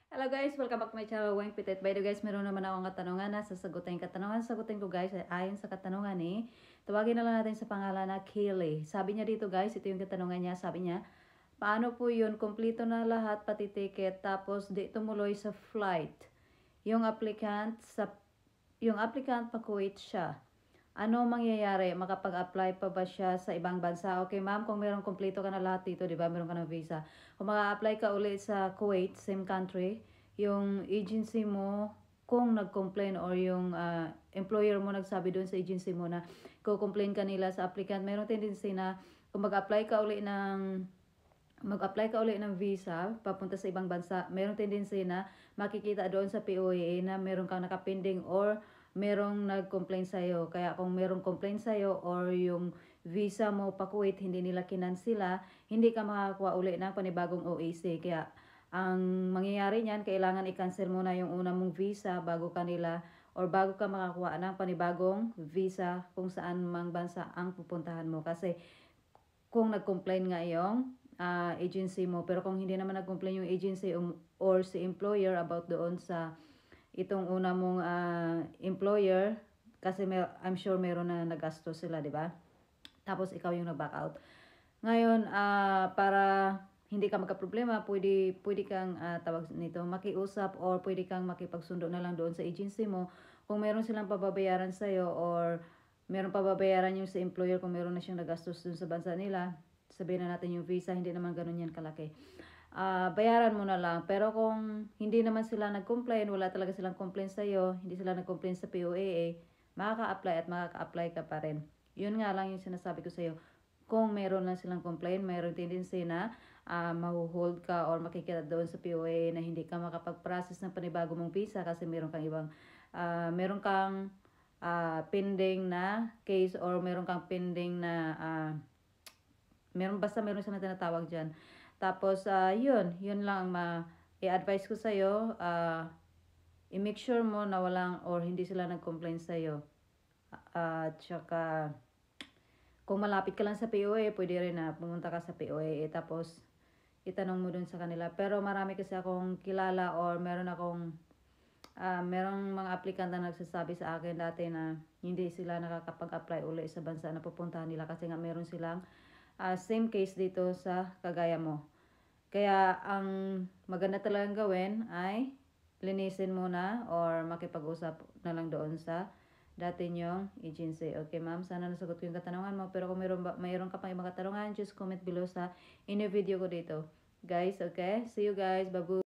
Hello guys, welcome back to my channel, Weng Pitet. By the way guys, meron naman akong katanungan na sasagutin yung katanungan. Sagutin ko guys, ayon sa katanungan tawagin na lang natin sa pangalan na Kaylee. Sabi niya dito guys, ito yung katanungan niya. Sabi niya, paano po yun? Kompleto na lahat, pati ticket, tapos di tumuloy sa flight. Yung applicant pa Kuwait siya. Ano mangyayari? Makapag-apply pa ba siya sa ibang bansa? Okay, ma'am, kung meron kompleto ka na lahat dito, di ba? Meron ka ng visa. Kung maka-apply ka ulit sa Kuwait, same country, yung agency mo, kung nag-complain or yung employer mo nagsabi doon sa agency mo na ko-complain ka nila sa applicant, meron tendency na kung mag-apply ka ulit ng visa papunta sa ibang bansa, meron tendency na makikita doon sa POAA na meron kang nakapending or merong nag-complain sa'yo. Kaya kung merong complain sa'yo or yung visa mo pa Kuwait, hindi nila kinansila, hindi ka makakuha uli ng panibagong OAC. Kaya ang mangyayari niyan, kailangan i-cancel muna yung una mong visa bago ka makakuha ng panibagong visa kung saan mang bansa ang pupuntahan mo. Kasi kung nag-complain nga yung agency mo, pero kung hindi naman nag-complain yung agency or si employer about doon sa itong una mong employer, kasi I'm sure meron na nagastos sila, di ba? Tapos ikaw yung nag-back out. Ngayon, para hindi ka magka-problema, pwede kang tawag nito, makiusap or pwede kang makipagsundo na lang doon sa agency mo. Kung meron silang pababayaran sa'yo or meron pababayaran yung sa employer kung meron na siyang nagastos doon sa bansa nila, sabihin na natin yung visa, hindi naman ganun yan kalaki. Bayaran mo na lang. Pero kung hindi naman sila nag-complain, wala talaga silang complaint sa'yo, hindi sila nag-complain sa POAA, makaka-apply at makaka-apply ka pa rin. Yun nga lang yung sinasabi ko sa'yo. Kung meron lang silang complaint, meron tendency na mahuhold ka or makikita doon sa POAA na hindi ka makapag-process ng panibago mong visa kasi meron kang pending na case or meron kang pending na meron silang tinatawag dyan. Tapos, yun lang i-advise ko sa'yo, i-make sure mo na walang or hindi sila nag-complain sa'yo. Tsaka, kung malapit ka lang sa POA, pwede rin na pumunta ka sa POA. Tapos, itanong mo dun sa kanila. Pero marami kasi akong kilala or merong mga applicant na nagsasabi sa akin dati na hindi sila nakakapag-apply uli sa bansa na pupuntahan nila kasi nga meron silang same case dito sa kagaya mo. Kaya ang maganda talagang gawin ay linisin muna or makipag-usap na lang doon sa dati nyong agency. Okay ma'am, sana nasagot ko yung katanungan mo. Pero kung mayroon ka pang ibang katanungan, just comment below sa video ko dito. Guys, okay? See you guys. Bye-bye.